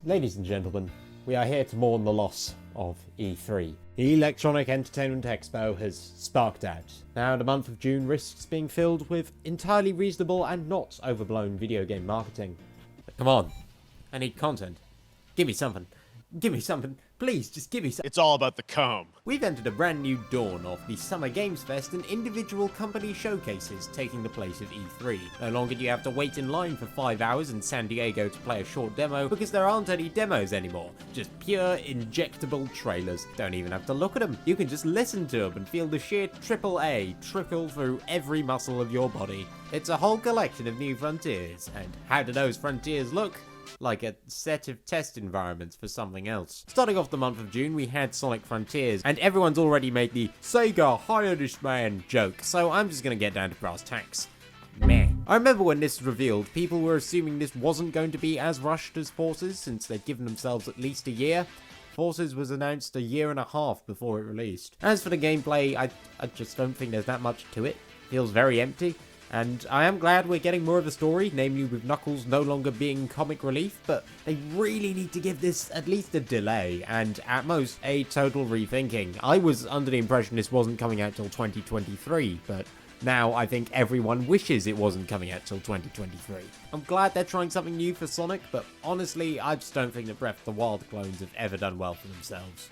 Ladies and gentlemen, we are here to mourn the loss of E3. The Electronic Entertainment Expo has sparked out. Now the month of June risks being filled with entirely reasonable and not overblown video game marketing. But come on, I need content. Give me something. Give me something. Please, just give me something. It's all about the comb. We've entered a brand new dawn of the Summer Games Fest and individual company showcases taking the place of E3. No longer do you have to wait in line for 5 hours in San Diego to play a short demo because there aren't any demos anymore. Just pure injectable trailers. Don't even have to look at them. You can just listen to them and feel the sheer AAA trickle through every muscle of your body. It's a whole collection of new frontiers. And how do those frontiers look? Like a set of test environments for something else. Starting off the month of June, we had Sonic Frontiers, and everyone's already made the Sega hire this man joke, so I'm just gonna get down to brass tacks. Meh. I remember when this was revealed, people were assuming this wasn't going to be as rushed as Forces, since they'd given themselves at least a year. Forces was announced a year and a half before it released. As for the gameplay, I just don't think there's that much to it. It feels very empty. And I am glad we're getting more of the story, namely with Knuckles no longer being comic relief, but they really need to give this at least a delay, and at most, a total rethinking. I was under the impression this wasn't coming out till 2023, but now I think everyone wishes it wasn't coming out till 2023. I'm glad they're trying something new for Sonic, but honestly, I just don't think that Breath of the Wild clones have ever done well for themselves.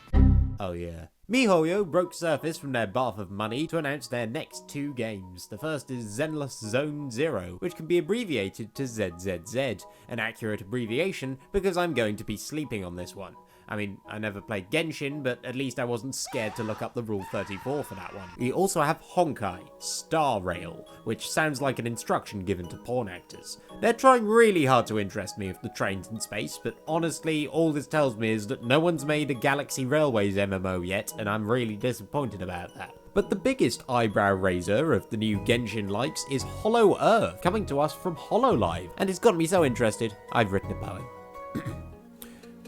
Oh yeah. MiHoYo broke surface from their bath of money to announce their next 2 games. The first is Zenless Zone Zero, which can be abbreviated to ZZZ, an accurate abbreviation because I'm going to be sleeping on this one. I mean, I never played Genshin, but at least I wasn't scared to look up the Rule 34 for that one. We also have Honkai, Star Rail, which sounds like an instruction given to porn actors. They're trying really hard to interest me with the trains in space, but honestly, all this tells me is that no one's made a Galaxy Railways MMO yet, and I'm really disappointed about that. But the biggest eyebrow raiser of the new Genshin likes is Hollow Earth, coming to us from HoloLive, and it's got me so interested, I've written a poem.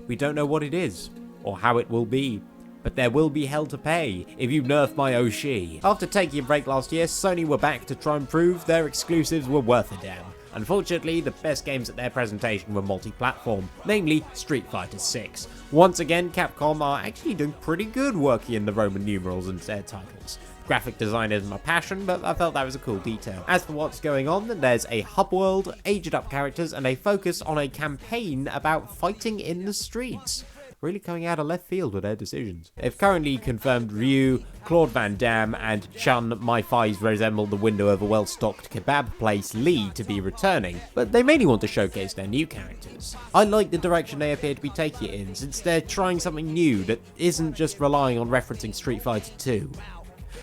We don't know what it is, or how it will be, but there will be hell to pay if you nerf my Oshi. After taking a break last year, Sony were back to try and prove their exclusives were worth a damn. Unfortunately, the best games at their presentation were multi-platform, namely Street Fighter 6. Once again, Capcom are actually doing pretty good working in the Roman numerals in their titles. Graphic design isn't my passion, but I felt that was a cool detail. As for what's going on, there's a hub world, aged up characters, and a focus on a campaign about fighting in the streets. Really coming out of left field with their decisions. They've currently confirmed Ryu, Claude Van Damme, and Chun, my thighs resemble the window of a well-stocked kebab place, Lee, to be returning, but they mainly want to showcase their new characters. I like the direction they appear to be taking it in, since they're trying something new that isn't just relying on referencing Street Fighter 2.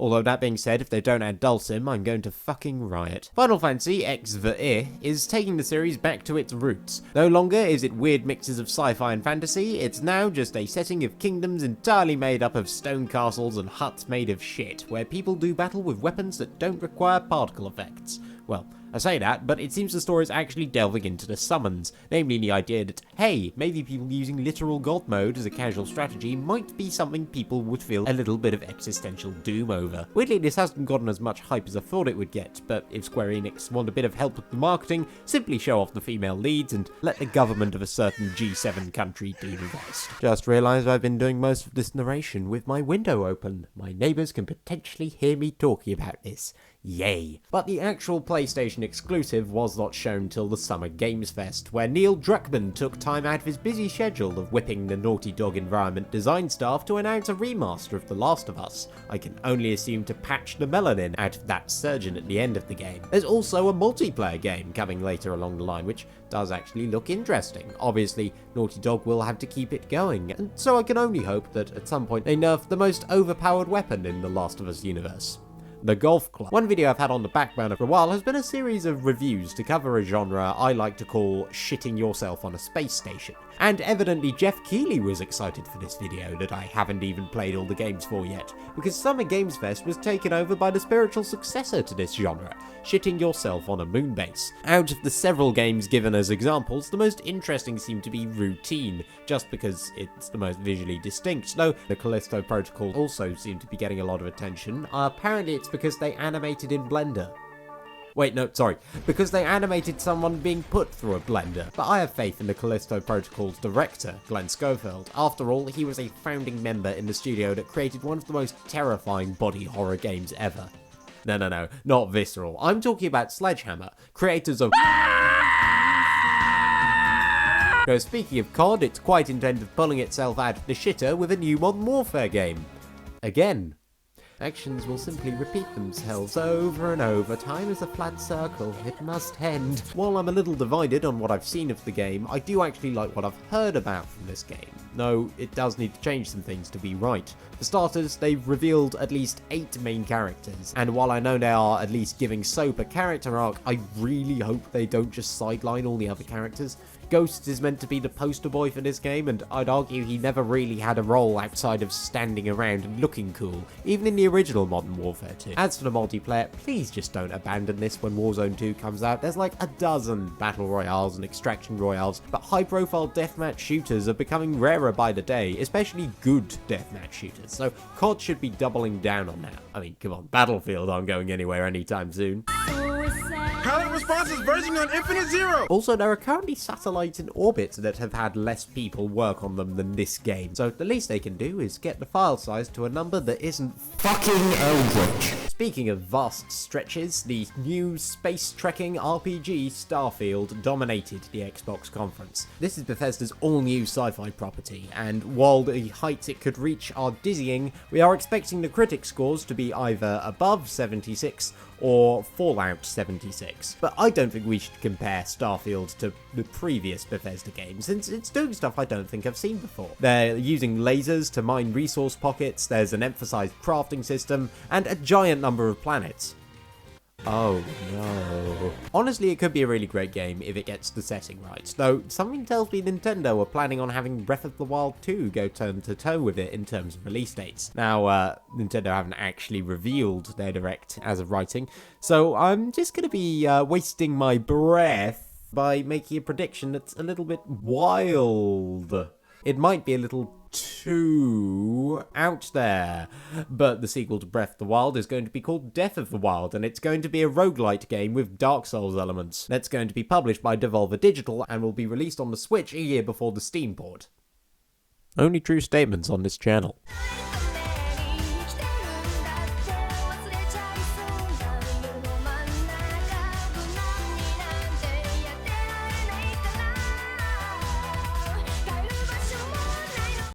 Although that being said, if they don't add Dulcim, I'm going to fucking riot. Final Fantasy X the is taking the series back to its roots. No longer is it weird mixes of sci-fi and fantasy, it's now just a setting of kingdoms entirely made up of stone castles and huts made of shit, where people do battle with weapons that don't require particle effects. Well, I say that, but it seems the story is actually delving into the summons, namely the idea that, hey, maybe people using literal god mode as a casual strategy might be something people would feel a little bit of existential doom over. Weirdly, this hasn't gotten as much hype as I thought it would get, but if Square Enix want a bit of help with the marketing, simply show off the female leads and let the government of a certain G7 country do the rest. Just realised I've been doing most of this narration with my window open. My neighbours can potentially hear me talking about this. Yay. But the actual PlayStation exclusive was not shown till the Summer Games Fest, where Neil Druckmann took time out of his busy schedule of whipping the Naughty Dog environment design staff to announce a remaster of The Last of Us. I can only assume to patch the melanin out of that surgeon at the end of the game. There's also a multiplayer game coming later along the line, which does actually look interesting. Obviously, Naughty Dog will have to keep it going, and so I can only hope that at some point they nerf the most overpowered weapon in the Last of Us universe. The Golf Club. One video I've had on the back burner for a while has been a series of reviews to cover a genre I like to call shitting yourself on a space station. And evidently Jeff Keighley was excited for this video that I haven't even played all the games for yet, because Summer Games Fest was taken over by the spiritual successor to this genre, shitting yourself on a moon base. Out of the several games given as examples, the most interesting seemed to be Routine, just because it's the most visually distinct, though the Callisto Protocol also seemed to be getting a lot of attention. Apparently it's because they animated in Blender. Wait, no, sorry. Because they animated someone being put through a blender. But I have faith in the Callisto Protocol's director, Glenn Schofield. After all, he was a founding member in the studio that created one of the most terrifying body horror games ever. No, not Visceral. I'm talking about Sledgehammer, creators of... Now, speaking of COD, it's quite intent of pulling itself out of the shitter with a new Modern Warfare game. Again. Actions will simply repeat themselves over and over. Time is a flat circle. It must end. While I'm a little divided on what I've seen of the game, I do actually like what I've heard about from this game. Though it does need to change some things to be right. For starters, they've revealed at least 8 main characters, and while I know they are at least giving Soap a character arc, I really hope they don't just sideline all the other characters. Ghost is meant to be the poster boy for this game, and I'd argue he never really had a role outside of standing around and looking cool, even in the original Modern Warfare 2. As for the multiplayer, please just don't abandon this when Warzone 2 comes out. There's like a dozen Battle Royales and Extraction Royales, but high-profile deathmatch shooters are becoming rarer by the day, especially good deathmatch shooters, so COD should be doubling down on that. I mean, come on, Battlefield aren't going anywhere anytime soon. Pilot response is verging on Infinite Zero! Also, there are currently satellites in orbit that have had less people work on them than this game, so the least they can do is get the file size to a number that isn't fucking Eldritch. Speaking of vast stretches, the new space trekking RPG Starfield dominated the Xbox conference. This is Bethesda's all-new sci-fi property, and while the heights it could reach are dizzying, we are expecting the critic scores to be either above 76 or Fallout 76. But I don't think we should compare Starfield to the previous Bethesda games, since it's doing stuff I don't think I've seen before. They're using lasers to mine resource pockets, there's an emphasized crafting system, and a giant number of planets. Oh no. Honestly, it could be a really great game if it gets the setting right, though something tells me Nintendo are planning on having Breath of the Wild 2 go toe-to-toe with it in terms of release dates. Now, Nintendo haven't actually revealed their direct as of writing, so I'm just going to be wasting my breath by making a prediction that's a little bit wild. It might be a little too out there, but the sequel to Breath of the Wild is going to be called Death of the Wild, and it's going to be a roguelite game with Dark Souls elements. That's going to be published by Devolver Digital and will be released on the Switch a year before the Steam port. Only true statements on this channel.